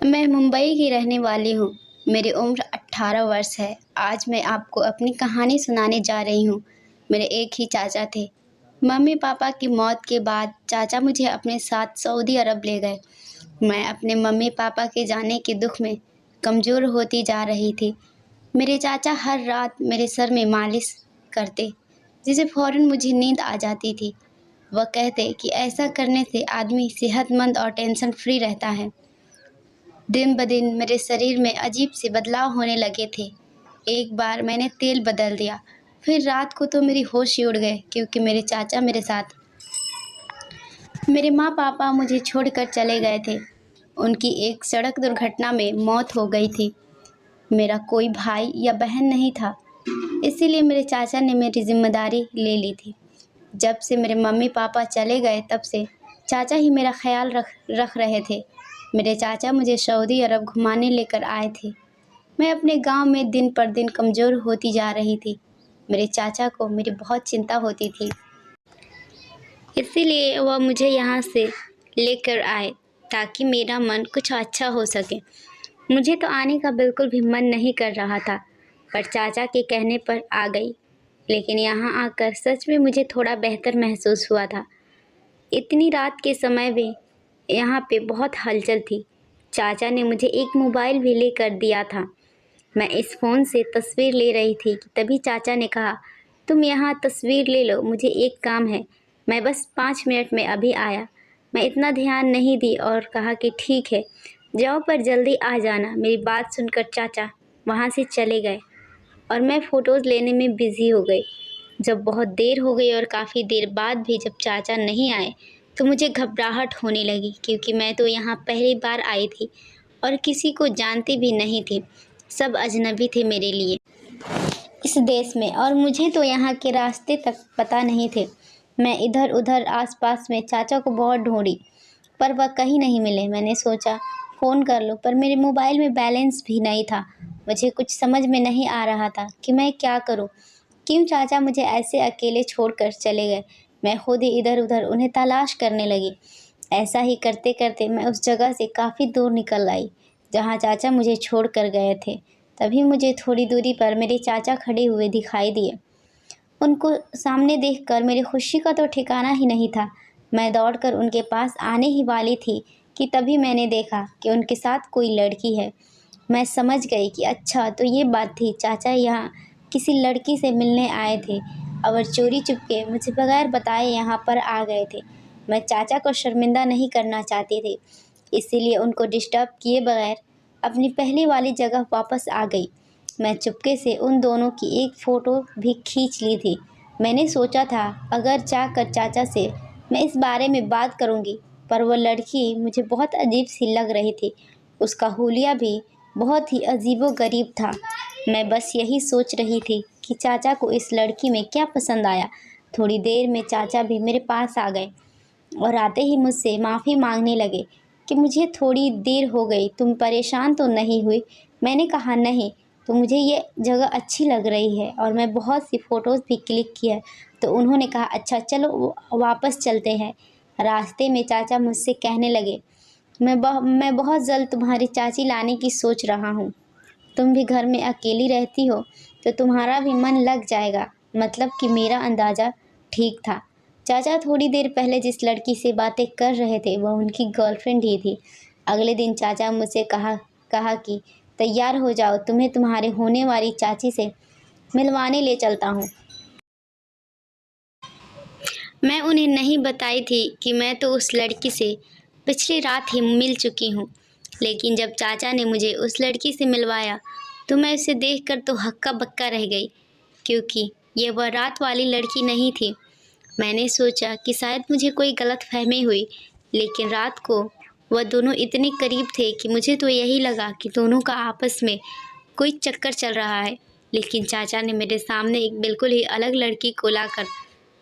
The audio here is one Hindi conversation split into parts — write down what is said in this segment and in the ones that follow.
मैं मुंबई की रहने वाली हूँ। मेरी उम्र 18 वर्ष है। आज मैं आपको अपनी कहानी सुनाने जा रही हूँ। मेरे एक ही चाचा थे। मम्मी-पापा की मौत के बाद चाचा मुझे अपने साथ सऊदी अरब ले गए। मैं अपने मम्मी-पापा के जाने के दुःख में कमज़ोर होती जा रही थी। मेरे चाचा हर रात मेरे सर में मालिश करते, जिससे फ़ौरन मुझे नींद आ जाती थी। वह कहते कि ऐसा करने से आदमी सेहतमंद और टेंशन फ्री रहता है। दिन-ब-दिन मेरे शरीर में अजीब से बदलाव होने लगे थे। एक बार मैंने तेल बदल दिया, फिर रात को तो मेरे होश ही उड़ गए क्योंकि मेरे चाचा मेरे साथ। मेरे माँ-पापा मुझे छोड़कर चले गए थे। उनकी एक सड़क दुर्घटना में मौत हो गई थी। मेरा कोई भाई या बहन नहीं था, इसीलिए मेरे चाचा ने मेरी ज़िम्मेदारी ले ली थी। जब से मेरे मम्मी-पापा चले गए तब से चाचा ही मेरा ख़्याल रख रहे थे। मेरे चाचा मुझे सऊदी अरब घुमाने लेकर आए थे। मैं अपने गांव में दिन पर दिन कमज़ोर होती जा रही थी। मेरे चाचा को मेरी बहुत चिंता होती थी, इसीलिए वह मुझे यहाँ से लेकर आए ताकि मेरा मन कुछ अच्छा हो सके। मुझे तो आने का बिल्कुल भी मन नहीं कर रहा था, पर चाचा के कहने पर आ गई। लेकिन यहाँ आकर सच में मुझे थोड़ा बेहतर महसूस हुआ था। इतनी रात के समय में यहाँ पे बहुत हलचल थी। चाचा ने मुझे एक मोबाइल भी लेकर दिया था। मैं इस फ़ोन से तस्वीर ले रही थी कि तभी चाचा ने कहा, तुम यहाँ तस्वीर ले लो, मुझे एक काम है। मैं बस 5 मिनट में अभी आया। मैं इतना ध्यान नहीं दी और कहा कि ठीक है, जाओ पर जल्दी आ जाना। मेरी बात सुनकर चाचा वहाँ से चले गए और मैं फ़ोटोज़ लेने में बिज़ी हो गई। जब बहुत देर हो गई और काफ़ी देर बाद भी जब चाचा नहीं आए तो मुझे घबराहट होने लगी क्योंकि मैं तो यहाँ पहली बार आई थी और किसी को जानती भी नहीं थी। सब अजनबी थे मेरे लिए इस देश में, और मुझे तो यहाँ के रास्ते तक पता नहीं थे। मैं इधर-उधर आसपास में चाचा को बहुत ढूंढी, पर वह कहीं नहीं मिले। मैंने सोचा फ़ोन कर लूँ, पर मेरे मोबाइल में बैलेंस भी नहीं था। मुझे कुछ समझ में नहीं आ रहा था कि मैं क्या करूँ। क्यों चाचा मुझे ऐसे अकेले छोड़कर चले गए। मैं खुद ही इधर-उधर उन्हें तलाश करने लगी। ऐसा ही करते-करते मैं उस जगह से काफ़ी दूर निकल आई, जहाँ चाचा मुझे छोड़ कर गए थे। तभी मुझे थोड़ी दूरी पर मेरे चाचा खड़े हुए दिखाई दिए। उनको सामने देखकर मेरी खुशी का तो ठिकाना ही नहीं था। मैं दौड़कर उनके पास आने ही वाली थी कि तभी मैंने देखा कि उनके साथ कोई लड़की है। मैं समझ गई कि अच्छा तो ये बात थी, चाचा यहाँ किसी लड़की से मिलने आए थे और चोरी चुपके मुझे बगैर बताए यहाँ पर आ गए थे। मैं चाचा को शर्मिंदा नहीं करना चाहती थी, इसीलिए उनको डिस्टर्ब किए बगैर अपनी पहली वाली जगह वापस आ गई। मैं चुपके से उन दोनों की एक फ़ोटो भी खींच ली थी। मैंने सोचा था अगर जाकर चाचा से मैं इस बारे में बात करूँगी, पर वो लड़की मुझे बहुत अजीब सी लग रही थी। उसका हुलिया भी बहुत ही अजीबो-गरीब था। मैं बस यही सोच रही थी कि चाचा को इस लड़की में क्या पसंद आया। थोड़ी देर में चाचा भी मेरे पास आ गए और आते ही मुझसे माफ़ी मांगने लगे कि मुझे थोड़ी देर हो गई, तुम परेशान तो नहीं हुई? मैंने कहा नहीं, तो मुझे ये जगह अच्छी लग रही है और मैं बहुत सी फ़ोटोज़ भी क्लिक की है। तो उन्होंने कहा अच्छा चलो वापस चलते हैं। रास्ते में चाचा मुझसे कहने लगे, मैं बहुत जल्द तुम्हारी चाची लाने की सोच रहा हूँ। तुम भी घर में अकेली रहती हो तो तुम्हारा भी मन लग जाएगा। मतलब कि मेरा अंदाज़ा ठीक था। चाचा थोड़ी देर पहले जिस लड़की से बातें कर रहे थे वह उनकी गर्लफ्रेंड ही थी। अगले दिन चाचा मुझसे कहा कि तैयार हो जाओ, तुम्हें तुम्हारे होने वाली चाची से मिलवाने ले चलता हूँ। मैं उन्हें नहीं बताई थी कि मैं तो उस लड़की से पिछली रात ही मिल चुकी हूँ। लेकिन जब चाचा ने मुझे उस लड़की से मिलवाया तो मैं उसे देखकर तो हक्का-बक्का रह गई, क्योंकि ये वह रात वाली लड़की नहीं थी। मैंने सोचा कि शायद मुझे कोई गलतफ़हमी हुई, लेकिन रात को वह दोनों इतने करीब थे कि मुझे तो यही लगा कि दोनों का आपस में कोई चक्कर चल रहा है। लेकिन चाचा ने मेरे सामने एक बिल्कुल ही अलग लड़की को लाकर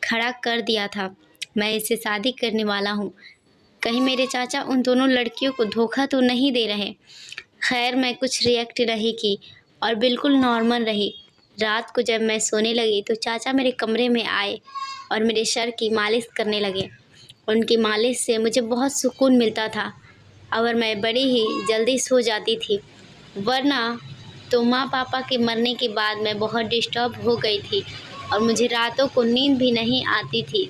खड़ा कर दिया था। मैं इससे शादी करने वाला हूँ। कहीं मेरे चाचा उन दोनों लड़कियों को धोखा तो नहीं दे रहे। खैर मैं कुछ रिएक्ट नहीं की और बिल्कुल नॉर्मल रही। रात को जब मैं सोने लगी तो चाचा मेरे कमरे में आए और मेरे सर की मालिश करने लगे। उनकी मालिश से मुझे बहुत सुकून मिलता था। और मैं बड़ी ही जल्दी सो जाती थी। वरना तो माँ पापा के मरने के बाद मैं बहुत डिस्टर्ब हो गई थी और मुझे रातों को नींद भी नहीं आती थी।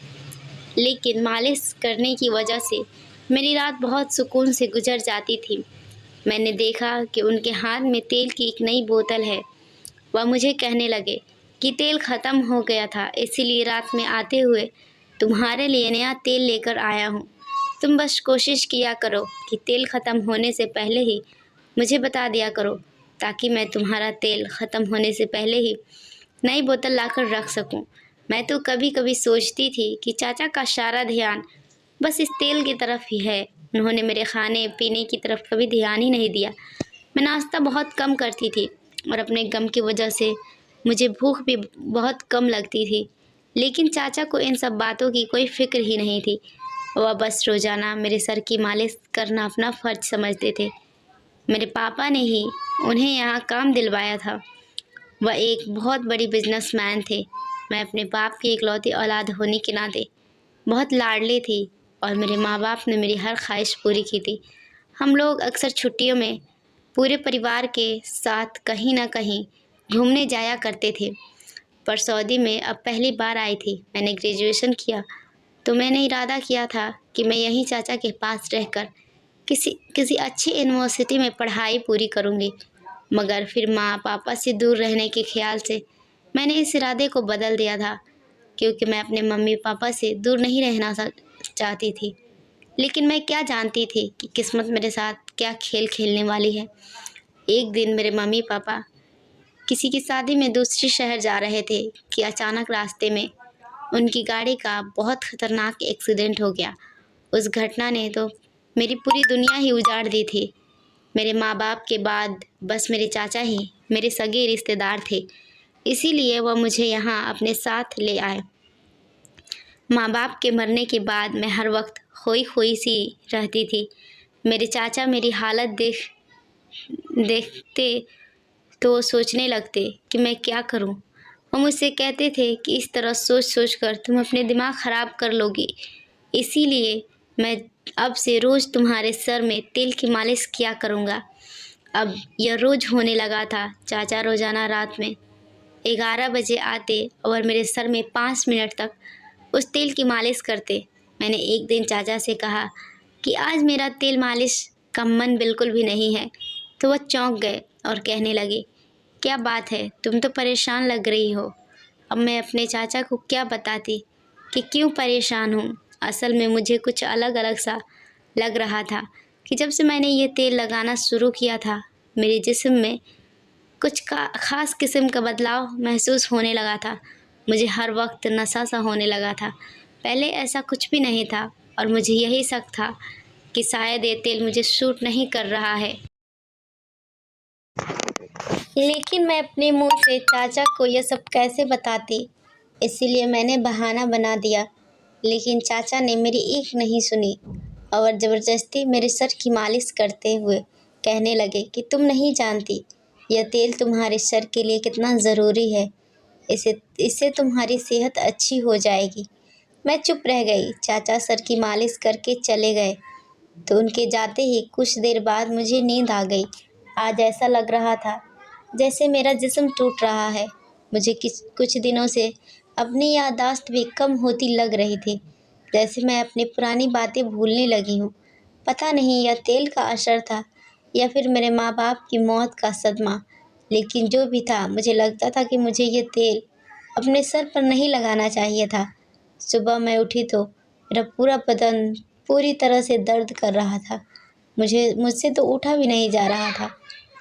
लेकिन मालिश करने की वजह से मेरी रात बहुत सुकून से गुजर जाती थी। मैंने देखा कि उनके हाथ में तेल की एक नई बोतल है। वह मुझे कहने लगे कि तेल ख़त्म हो गया था, इसीलिए रात में आते हुए तुम्हारे लिए नया तेल लेकर आया हूँ। तुम बस कोशिश किया करो कि तेल ख़त्म होने से पहले ही मुझे बता दिया करो, ताकि मैं तुम्हारा तेल ख़त्म होने से पहले ही नई बोतल लाकर रख सकूं। मैं तो कभी कभी सोचती थी कि चाचा का सारा ध्यान बस इस तेल की तरफ ही है। उन्होंने मेरे खाने पीने की तरफ कभी ध्यान ही नहीं दिया। मैं नाश्ता बहुत कम करती थी और अपने गम की वजह से मुझे भूख भी बहुत कम लगती थी। लेकिन चाचा को इन सब बातों की कोई फ़िक्र ही नहीं थी। वह बस रोज़ाना मेरे सर की मालिश करना अपना फ़र्ज समझते थे। मेरे पापा ने ही उन्हें यहाँ काम दिलवाया था। वह एक बहुत बड़ी बिजनेसमैन थे। मैं अपने बाप की इकलौती औलाद होने के नाते बहुत लाडली थी और मेरे माँ बाप ने मेरी हर ख्वाहिश पूरी की थी। हम लोग अक्सर छुट्टियों में पूरे परिवार के साथ कहीं ना कहीं घूमने जाया करते थे। पर सऊदी में अब पहली बार आई थी। मैंने ग्रेजुएशन किया तो मैंने इरादा किया था कि मैं यहीं चाचा के पास रहकर किसी किसी अच्छी यूनिवर्सिटी में पढ़ाई पूरी करूंगी। मगर फिर माँ पापा से दूर रहने के ख्याल से मैंने इस इरादे को बदल दिया था, क्योंकि मैं अपने मम्मी पापा से दूर नहीं रहना चाहती थी। लेकिन मैं क्या जानती थी कि किस्मत मेरे साथ क्या खेल खेलने वाली है। एक दिन मेरे मम्मी पापा किसी की शादी में दूसरे शहर जा रहे थे कि अचानक रास्ते में उनकी गाड़ी का बहुत खतरनाक एक्सीडेंट हो गया। उस घटना ने तो मेरी पूरी दुनिया ही उजाड़ दी थी। मेरे माँ बाप के बाद बस मेरे चाचा ही मेरे सगे रिश्तेदार थे, इसीलिए वह मुझे यहाँ अपने साथ ले आए। माँ बाप के मरने के बाद मैं हर वक्त खोई खोई सी रहती थी। मेरे चाचा मेरी हालत देखते तो सोचने लगते कि मैं क्या करूं। वो मुझसे कहते थे कि इस तरह सोच सोच कर तुम अपने दिमाग ख़राब कर लोगी, इसीलिए मैं अब से रोज़ तुम्हारे सर में तेल की मालिश किया करूँगा। अब यह रोज़ होने लगा था। चाचा रोज़ाना रात में 11 बजे आते और मेरे सर में 5 मिनट तक उस तेल की मालिश करते। मैंने एक दिन चाचा से कहा कि आज मेरा तेल मालिश का मन बिल्कुल भी नहीं है, तो वह चौंक गए और कहने लगे, क्या बात है, तुम तो परेशान लग रही हो। अब मैं अपने चाचा को क्या बताती कि क्यों परेशान हूँ। असल में मुझे कुछ अलग अलग सा लग रहा था कि जब से मैंने ये तेल लगाना शुरू किया था, मेरे जिस्म में कुछ ख़ास किस्म का बदलाव महसूस होने लगा था। मुझे हर वक्त नशा सा होने लगा था। पहले ऐसा कुछ भी नहीं था और मुझे यही शक था कि शायद ये तेल मुझे सूट नहीं कर रहा है। लेकिन मैं अपने मुंह से चाचा को यह सब कैसे बताती, इसीलिए मैंने बहाना बना दिया। लेकिन चाचा ने मेरी एक नहीं सुनी और ज़बरदस्ती मेरे सर की मालिश करते हुए कहने लगे कि तुम नहीं जानती यह तेल तुम्हारे सर के लिए कितना ज़रूरी है। इससे तुम्हारी सेहत अच्छी हो जाएगी। मैं चुप रह गई। चाचा सर की मालिश करके चले गए तो उनके जाते ही कुछ देर बाद मुझे नींद आ गई। आज ऐसा लग रहा था जैसे मेरा जिस्म टूट रहा है। मुझे कुछ दिनों से अपनी याददाश्त भी कम होती लग रही थी, जैसे मैं अपनी पुरानी बातें भूलने लगी हूँ। पता नहीं यह तेल का असर था या फिर मेरे माँ बाप की मौत का सदमा, लेकिन जो भी था मुझे लगता था कि मुझे ये तेल अपने सर पर नहीं लगाना चाहिए था। सुबह मैं उठी तो मेरा पूरा बदन पूरी तरह से दर्द कर रहा था। मुझसे तो उठा भी नहीं जा रहा था,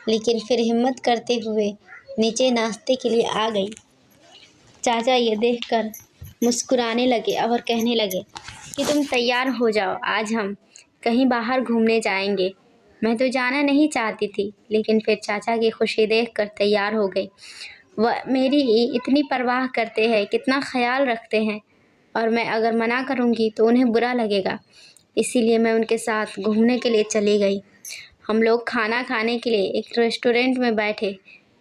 लेकिन फिर हिम्मत करते हुए नीचे नाश्ते के लिए आ गई। चाचा ये देखकर मुस्कुराने लगे और कहने लगे कि तुम तैयार हो जाओ, आज हम कहीं बाहर घूमने जाएंगे। मैं तो जाना नहीं चाहती थी, लेकिन फिर चाचा की खुशी देखकर तैयार हो गई। वह मेरी इतनी परवाह करते हैं, कितना ख्याल रखते हैं, और मैं अगर मना करूँगी तो उन्हें बुरा लगेगा। इसीलिए मैं उनके साथ घूमने के लिए चली गई। हम लोग खाना खाने के लिए एक रेस्टोरेंट में बैठे।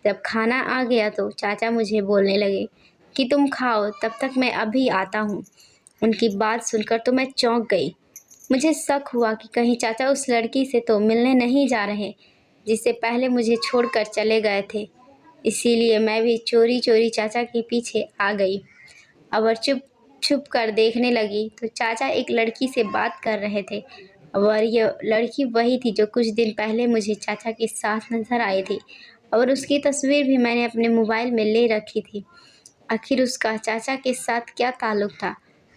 जब खाना आ गया तो चाचा मुझे बोलने लगे कि तुम खाओ, तब तक मैं अभी आता हूँ। उनकी बात सुनकर तो मैं चौंक गई। मुझे शक हुआ कि कहीं चाचा उस लड़की से तो मिलने नहीं जा रहे जिससे पहले मुझे छोड़कर चले गए थे। इसीलिए मैं भी चोरी चोरी चाचा के पीछे आ गई और चुप छुप कर देखने लगी तो चाचा एक लड़की से बात कर रहे थे और यह लड़की वही थी जो कुछ दिन पहले मुझे चाचा के साथ नज़र आई थी और उसकी तस्वीर भी मैंने अपने मोबाइल में ले रखी थी। आखिर उसका चाचा के साथ क्या ताल्लुक़ था?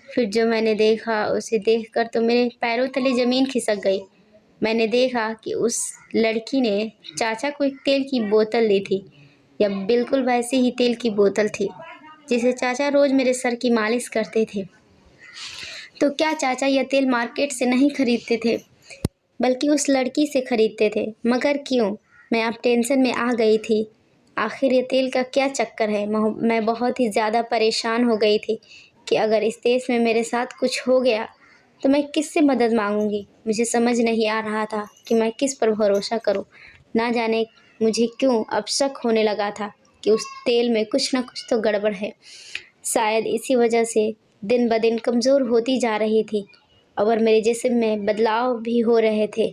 फिर जो मैंने देखा उसे देखकर तो मेरे पैरों तले ज़मीन खिसक गई। मैंने देखा कि उस लड़की ने चाचा को एक तेल की बोतल दी थी। यह बिल्कुल वैसी ही तेल की बोतल थी जिसे चाचा रोज़ मेरे सर की मालिश करते थे। तो क्या चाचा यह तेल मार्केट से नहीं खरीदते थे बल्कि उस लड़की से खरीदते थे? मगर क्यों? मैं अब टेंशन में आ गई थी। आखिर ये तेल का क्या चक्कर है? मैं बहुत ही ज़्यादा परेशान हो गई थी कि अगर इस देश में मेरे साथ कुछ हो गया तो मैं किससे मदद मांगूंगी। मुझे समझ नहीं आ रहा था कि मैं किस पर भरोसा करूं। ना जाने मुझे क्यों अब शक होने लगा था कि उस तेल में कुछ ना कुछ तो गड़बड़ है। शायद इसी वजह से दिन ब दिन कमज़ोर होती जा रही थी और मेरे जिस्म में बदलाव भी हो रहे थे।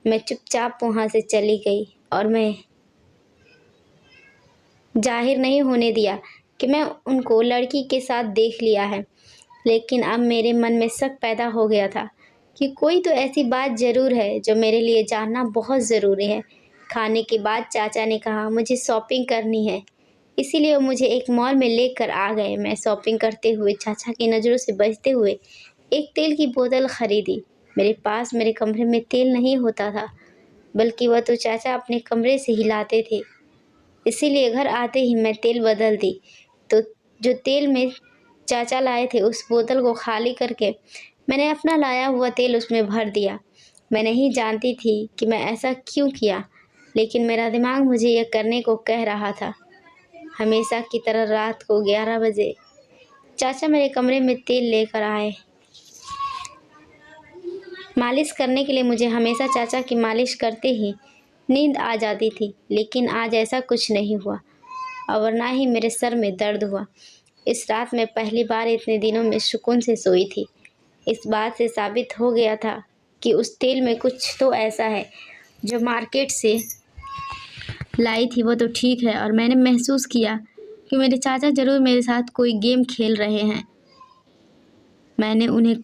मैं चुपचाप वहाँ से चली गई और मैं जाहिर नहीं होने दिया कि मैं उनको लड़की के साथ देख लिया है। लेकिन अब मेरे मन में शक पैदा हो गया था कि कोई तो ऐसी बात ज़रूर है जो मेरे लिए जानना बहुत ज़रूरी है। खाने के बाद चाचा ने कहा मुझे शॉपिंग करनी है, इसीलिए वो मुझे एक मॉल में लेकर आ गए। मैं शॉपिंग करते हुए चाचा की नज़रों से बचते हुए एक तेल की बोतल ख़रीदी। मेरे पास मेरे कमरे में तेल नहीं होता था, बल्कि वह तो चाचा अपने कमरे से ही लाते थे। इसीलिए घर आते ही मैं तेल बदल दी। तो जो तेल में चाचा लाए थे उस बोतल को खाली करके मैंने अपना लाया हुआ तेल उसमें भर दिया। मैं नहीं जानती थी कि मैं ऐसा क्यों किया, लेकिन मेरा दिमाग मुझे यह करने को कह रहा था। हमेशा की तरह रात को 11 बजे चाचा मेरे कमरे में तेल लेकर आए। मालिश करने के लिए मुझे हमेशा चाचा की मालिश करते ही नींद आ जाती थी, लेकिन आज ऐसा कुछ नहीं हुआ और ना ही मेरे सर में दर्द हुआ। इस रात मैं पहली बार इतने दिनों में सुकून से सोई थी। इस बात से साबित हो गया था कि उस तेल में कुछ तो ऐसा है जो मार्केट से लाई थी वो तो ठीक है, और मैंने महसूस किया कि मेरे चाचा ज़रूर मेरे साथ कोई गेम खेल रहे हैं। मैंने उन्हें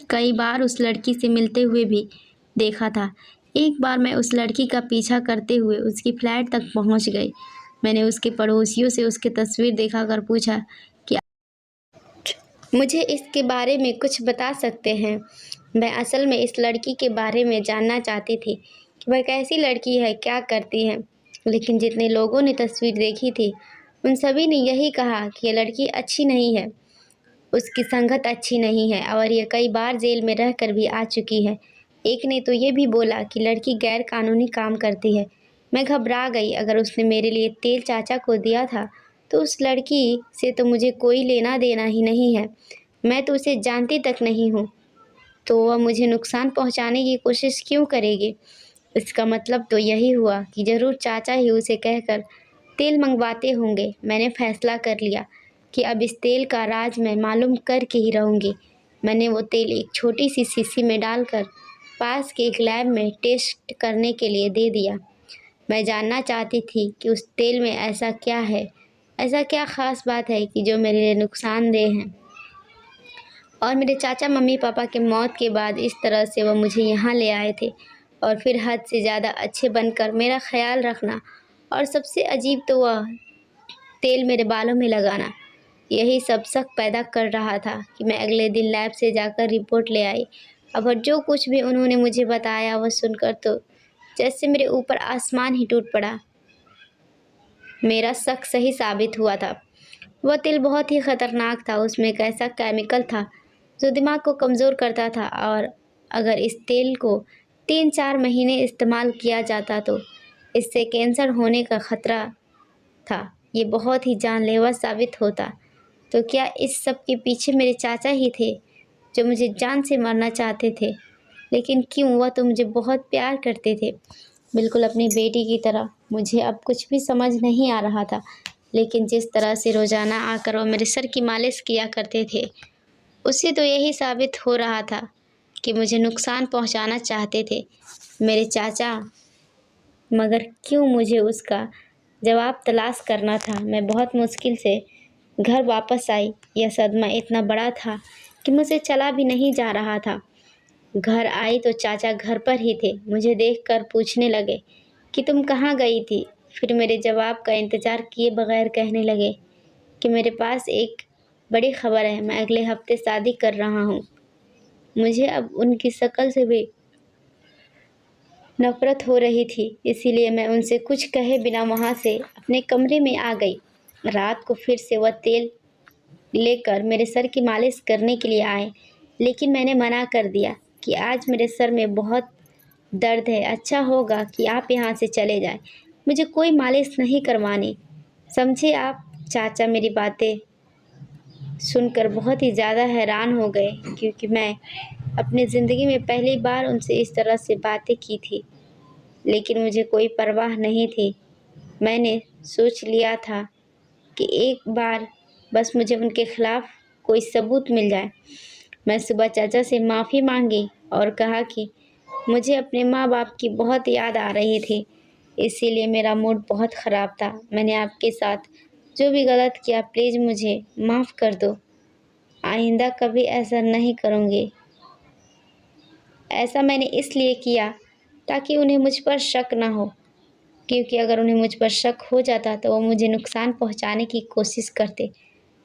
कई बार उस लड़की से मिलते हुए भी देखा था। एक बार मैं उस लड़की का पीछा करते हुए उसकी फ्लैट तक पहुंच गई। मैंने उसके पड़ोसियों से उसकी तस्वीर दिखाकर पूछा कि मुझे इसके बारे में कुछ बता सकते हैं। मैं असल में इस लड़की के बारे में जानना चाहती थी कि वह कैसी लड़की है, क्या करती है। लेकिन जितने लोगों ने तस्वीर देखी थी उन सभी ने यही कहा कि यह लड़की अच्छी नहीं है, उसकी संगत अच्छी नहीं है और ये कई बार जेल में रहकर भी आ चुकी है। एक ने तो ये भी बोला कि लड़की गैर कानूनी काम करती है। मैं घबरा गई। अगर उसने मेरे लिए तेल चाचा को दिया था तो उस लड़की से तो मुझे कोई लेना देना ही नहीं है। मैं तो उसे जानती तक नहीं हूँ, तो वह मुझे नुकसान पहुँचाने की कोशिश क्यों करेगी? इसका मतलब तो यही हुआ कि ज़रूर चाचा ही उसे कहकर तेल मंगवाते होंगे। मैंने फैसला कर लिया कि अब इस तेल का राज मैं मालूम करके ही रहूँगी। मैंने वो तेल एक छोटी सी शीशी में डालकर पास के एक लैब में टेस्ट करने के लिए दे दिया। मैं जानना चाहती थी कि उस तेल में ऐसा क्या है, ऐसा क्या ख़ास बात है कि जो मेरे लिए नुकसानदेह है। और मेरे चाचा मम्मी पापा के मौत के बाद इस तरह से वो मुझे यहाँ ले आए थे और फिर हद से ज़्यादा अच्छे बनकर मेरा ख्याल रखना, और सबसे अजीब तो वह तेल मेरे बालों में लगाना। यही सब शक पैदा कर रहा था कि मैं अगले दिन लैब से जाकर रिपोर्ट ले आई। अब जो कुछ भी उन्होंने मुझे बताया वह सुनकर तो जैसे मेरे ऊपर आसमान ही टूट पड़ा। मेरा शक सही साबित हुआ था। वह तेल बहुत ही ख़तरनाक था। उसमें एक ऐसा केमिकल था जो दिमाग को कमज़ोर करता था, और अगर इस तेल को 3-4 महीने इस्तेमाल किया जाता तो इससे कैंसर होने का ख़तरा था। ये बहुत ही जानलेवा साबित होता। तो क्या इस सब के पीछे मेरे चाचा ही थे जो मुझे जान से मारना चाहते थे? लेकिन क्यों? वह तो मुझे बहुत प्यार करते थे, बिल्कुल अपनी बेटी की तरह। मुझे अब कुछ भी समझ नहीं आ रहा था, लेकिन जिस तरह से रोज़ाना आकर वो मेरे सर की मालिश किया करते थे, उससे तो यही साबित हो रहा था कि मुझे नुकसान पहुंचाना चाहते थे मेरे चाचा, मगर क्यों मुझे उसका जवाब तलाश करना था। मैं बहुत मुश्किल से घर वापस आई। यह सदमा इतना बड़ा था कि मुझसे चला भी नहीं जा रहा था। घर आई तो चाचा घर पर ही थे। मुझे देखकर पूछने लगे कि तुम कहाँ गई थी। फिर मेरे जवाब का इंतज़ार किए बगैर कहने लगे कि मेरे पास एक बड़ी खबर है, मैं अगले हफ्ते शादी कर रहा हूँ। मुझे अब उनकी शक्ल से भी नफ़रत हो रही थी, इसीलिए मैं उनसे कुछ कहे बिना वहाँ से अपने कमरे में आ गई। रात को फिर से वह तेल लेकर मेरे सर की मालिश करने के लिए आए, लेकिन मैंने मना कर दिया कि आज मेरे सर में बहुत दर्द है, अच्छा होगा कि आप यहाँ से चले जाएं। मुझे कोई मालिश नहीं करवानी, समझे आप। चाचा मेरी बातें सुनकर बहुत ही ज़्यादा हैरान हो गए, क्योंकि मैं अपनी ज़िंदगी में पहली बार उनसे इस तरह से बातें की थी। लेकिन मुझे कोई परवाह नहीं थी। मैंने सोच लिया था कि एक बार बस मुझे उनके खिलाफ़ कोई सबूत मिल जाए। मैं सुबह चाचा से माफ़ी मांगी और कहा कि मुझे अपने माँ बाप की बहुत याद आ रही थी, इसीलिए मेरा मूड बहुत ख़राब था। मैंने आपके साथ जो भी गलत किया, प्लीज़ मुझे माफ़ कर दो। आइंदा कभी ऐसा नहीं करूँगी। ऐसा मैंने इसलिए किया ताकि उन्हें मुझ पर शक ना हो, क्योंकि अगर उन्हें मुझ पर शक हो जाता तो वो मुझे नुकसान पहुंचाने की कोशिश करते।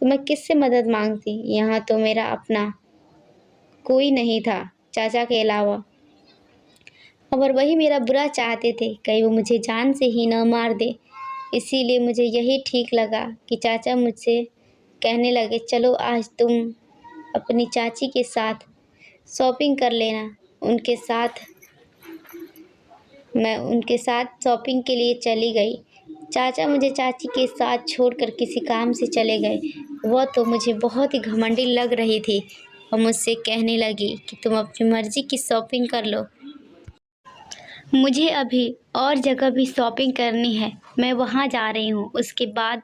तो मैं किससे मदद मांगती। यहाँ तो मेरा अपना कोई नहीं था चाचा के अलावा, और वही मेरा बुरा चाहते थे, कहीं वो मुझे जान से ही न मार दे। इसीलिए मुझे यही ठीक लगा कि चाचा मुझसे कहने लगे, चलो आज तुम अपनी चाची के साथ शॉपिंग कर लेना। मैं उनके साथ शॉपिंग के लिए चली गई। चाचा मुझे चाची के साथ छोड़कर किसी काम से चले गए। वह तो मुझे बहुत ही घमंडी लग रही थी और मुझसे कहने लगी कि तुम अपनी मर्ज़ी की शॉपिंग कर लो, मुझे अभी और जगह भी शॉपिंग करनी है, मैं वहाँ जा रही हूँ। उसके बाद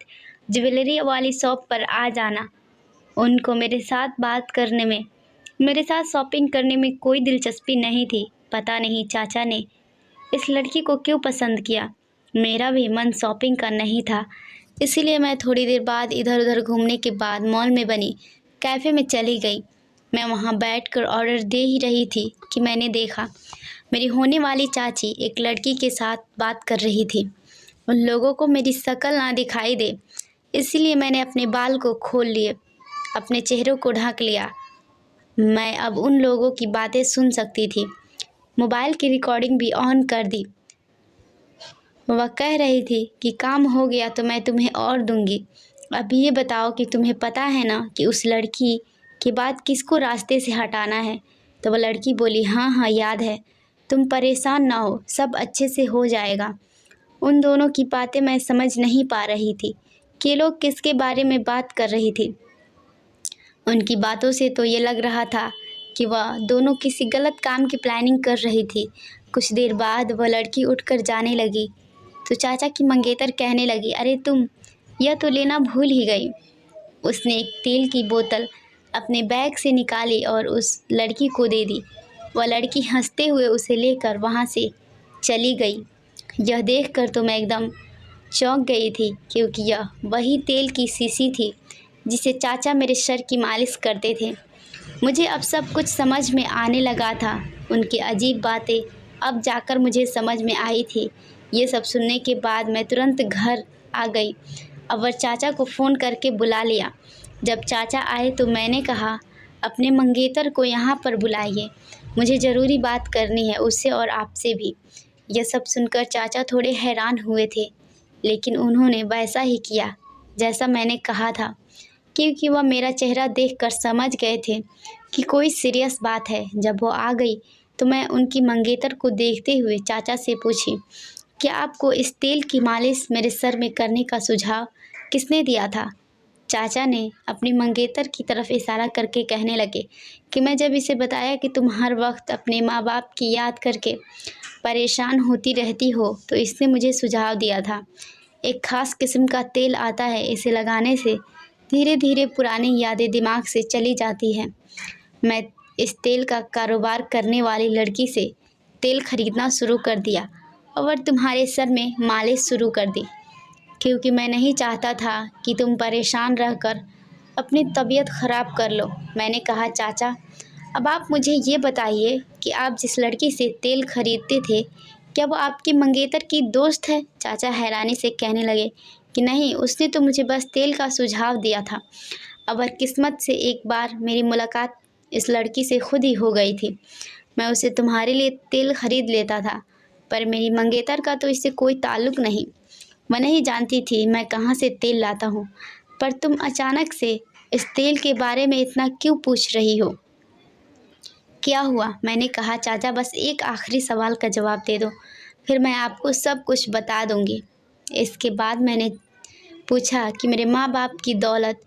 ज्वेलरी वाली शॉप पर आ जाना। उनको मेरे साथ शॉपिंग करने में कोई दिलचस्पी नहीं थी। पता नहीं चाचा ने इस लड़की को क्यों पसंद किया। मेरा भी मन शॉपिंग का नहीं था, इसीलिए मैं थोड़ी देर बाद इधर उधर घूमने के बाद मॉल में बनी कैफ़े में चली गई। मैं वहाँ बैठकर ऑर्डर दे ही रही थी कि मैंने देखा मेरी होने वाली चाची एक लड़की के साथ बात कर रही थी। उन लोगों को मेरी शक्ल ना दिखाई दे, इसीलिए मैंने अपने बाल को खोल लिए, अपने चेहरे को ढक लिया। मैं अब उन लोगों की बातें सुन सकती थी। मोबाइल की रिकॉर्डिंग भी ऑन कर दी। वह कह रही थी कि काम हो गया तो मैं तुम्हें और दूंगी। अब ये बताओ कि तुम्हें पता है ना कि उस लड़की के बाद किसको रास्ते से हटाना है। तो वह लड़की बोली, हाँ हाँ याद है, तुम परेशान ना हो, सब अच्छे से हो जाएगा। उन दोनों की बातें मैं समझ नहीं पा रही थी कि ये लोग किसके बारे में बात कर रही थी। उनकी बातों से तो ये लग रहा था कि वह दोनों किसी गलत काम की प्लानिंग कर रही थी। कुछ देर बाद वह लड़की उठकर जाने लगी तो चाचा की मंगेतर कहने लगी, अरे तुम यह तो लेना भूल ही गई। उसने एक तेल की बोतल अपने बैग से निकाली और उस लड़की को दे दी। वह लड़की हंसते हुए उसे लेकर वहाँ से चली गई। यह देखकर तो मैं एकदम चौंक गई थी, क्योंकि यह वही तेल की शीशी थी जिसे चाचा मेरे सर की मालिश करते थे। मुझे अब सब कुछ समझ में आने लगा था। उनकी अजीब बातें अब जाकर मुझे समझ में आई थी। ये सब सुनने के बाद मैं तुरंत घर आ गई और चाचा को फ़ोन करके बुला लिया। जब चाचा आए तो मैंने कहा, अपने मंगेतर को यहाँ पर बुलाइए, मुझे ज़रूरी बात करनी है उससे और आपसे भी। यह सब सुनकर चाचा थोड़े हैरान हुए थे, लेकिन उन्होंने वैसा ही किया जैसा मैंने कहा था, क्योंकि वह मेरा चेहरा देखकर समझ गए थे कि कोई सीरियस बात है। जब वो आ गई तो मैं उनकी मंगेतर को देखते हुए चाचा से पूछी, क्या आपको इस तेल की मालिश मेरे सर में करने का सुझाव किसने दिया था। चाचा ने अपनी मंगेतर की तरफ इशारा करके कहने लगे कि मैं जब इसे बताया कि तुम हर वक्त अपने माँ बाप की याद करके परेशान होती रहती हो, तो इसने मुझे सुझाव दिया था। एक ख़ास किस्म का तेल आता है, इसे लगाने से धीरे धीरे पुरानी यादें दिमाग से चली जाती हैं। मैं इस तेल का कारोबार करने वाली लड़की से तेल खरीदना शुरू कर दिया और तुम्हारे सर में मालिश शुरू कर दी, क्योंकि मैं नहीं चाहता था कि तुम परेशान रहकर अपनी तबीयत ख़राब कर लो। मैंने कहा, चाचा अब आप मुझे ये बताइए कि आप जिस लड़की से तेल खरीदते थे, क्या वो आपकी मंगेतर की दोस्त है? चाचा हैरानी से कहने लगे कि नहीं, उसने तो मुझे बस तेल का सुझाव दिया था। अब किस्मत से एक बार मेरी मुलाकात इस लड़की से खुद ही हो गई थी। मैं उसे तुम्हारे लिए तेल खरीद लेता था, पर मेरी मंगेतर का तो इससे कोई ताल्लुक़ नहीं। मैं नहीं जानती थी मैं कहाँ से तेल लाता हूँ, पर तुम अचानक से इस तेल के बारे में इतना क्यों पूछ रही हो? क्या हुआ? मैंने कहा, चाचा बस एक आखिरी सवाल का जवाब दे दो, फिर मैं आपको सब कुछ बता दूंगी। इसके बाद मैंने पूछा कि मेरे माँ बाप की दौलत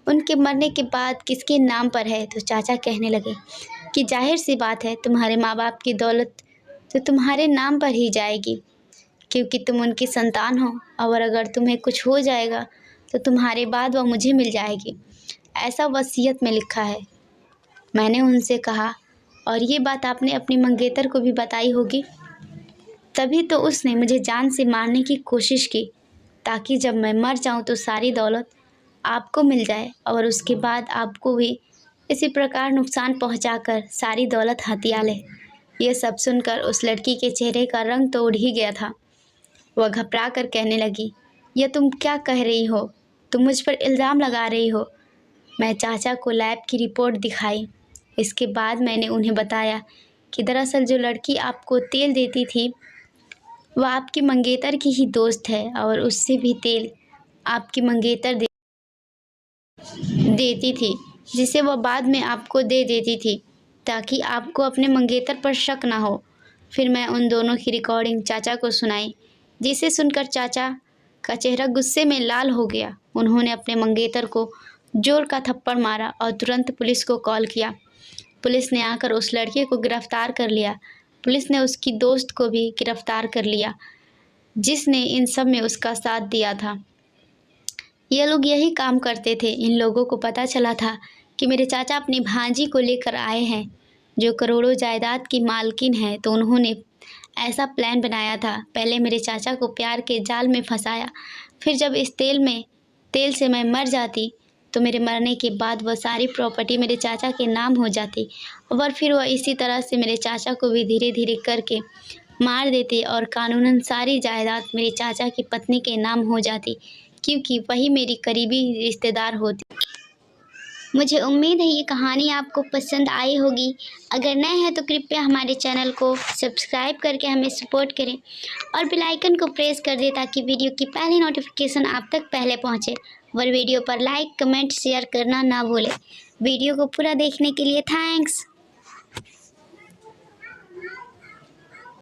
उनके मरने के बाद किसके नाम पर है? तो चाचा कहने लगे कि जाहिर सी बात है, तुम्हारे माँ बाप की दौलत तो तुम्हारे नाम पर ही जाएगी, क्योंकि तुम उनकी संतान हो, और अगर तुम्हें कुछ हो जाएगा तो तुम्हारे बाद वह मुझे मिल जाएगी, ऐसा वसीयत में लिखा है। मैंने उनसे कहा, और ये बात आपने अपनी मंगेतर को भी बताई होगी? तभी तो उसने मुझे जान से मारने की कोशिश की, ताकि जब मैं मर जाऊं तो सारी दौलत आपको मिल जाए और उसके बाद आपको भी इसी प्रकार नुकसान पहुंचाकर सारी दौलत हथिया ले। यह सब सुनकर उस लड़की के चेहरे का रंग तो उड़ ही गया था। वह घबरा कर कहने लगी, यह तुम क्या कह रही हो? तुम मुझ पर इल्ज़ाम लगा रही हो? मैं चाचा को लैब की रिपोर्ट दिखाई। इसके बाद मैंने उन्हें बताया कि दरअसल जो लड़की आपको तेल देती थी वह आपकी मंगेतर की ही दोस्त है, और उससे भी तेल आपकी मंगेतर देती थी, जिसे वह बाद में आपको दे देती थी, ताकि आपको अपने मंगेतर पर शक ना हो। फिर मैं उन दोनों की रिकॉर्डिंग चाचा को सुनाई, जिसे सुनकर चाचा का चेहरा गुस्से में लाल हो गया। उन्होंने अपने मंगेतर को जोर का थप्पड़ मारा और तुरंत पुलिस को कॉल किया। पुलिस ने आकर उस लड़के को गिरफ्तार कर लिया। पुलिस ने उसकी दोस्त को भी गिरफ्तार कर लिया, जिसने इन सब में उसका साथ दिया था। ये लोग यही काम करते थे। इन लोगों को पता चला था कि मेरे चाचा अपनी भांजी को लेकर आए हैं, जो करोड़ों जायदाद की मालकिन है, तो उन्होंने ऐसा प्लान बनाया था। पहले मेरे चाचा को प्यार के जाल में फंसाया, फिर जब इस तेल से मैं मर जाती तो मेरे मरने के बाद वह सारी प्रॉपर्टी मेरे चाचा के नाम हो जाती, और फिर वह इसी तरह से मेरे चाचा को भी धीरे धीरे करके मार देते और कानूनन सारी जायदाद मेरे चाचा की पत्नी के नाम हो जाती, क्योंकि वही मेरी करीबी रिश्तेदार होती। मुझे उम्मीद है ये कहानी आपको पसंद आई होगी। अगर नए हैं तो कृपया हमारे चैनल को सब्सक्राइब करके हमें सपोर्ट करें और बेल आइकन को प्रेस कर दें, ताकि वीडियो की पहली नोटिफिकेशन आप तक पहले पहुंचे। और वीडियो पर लाइक, कमेंट, शेयर करना ना भूलें। वीडियो को पूरा देखने के लिए थैंक्स।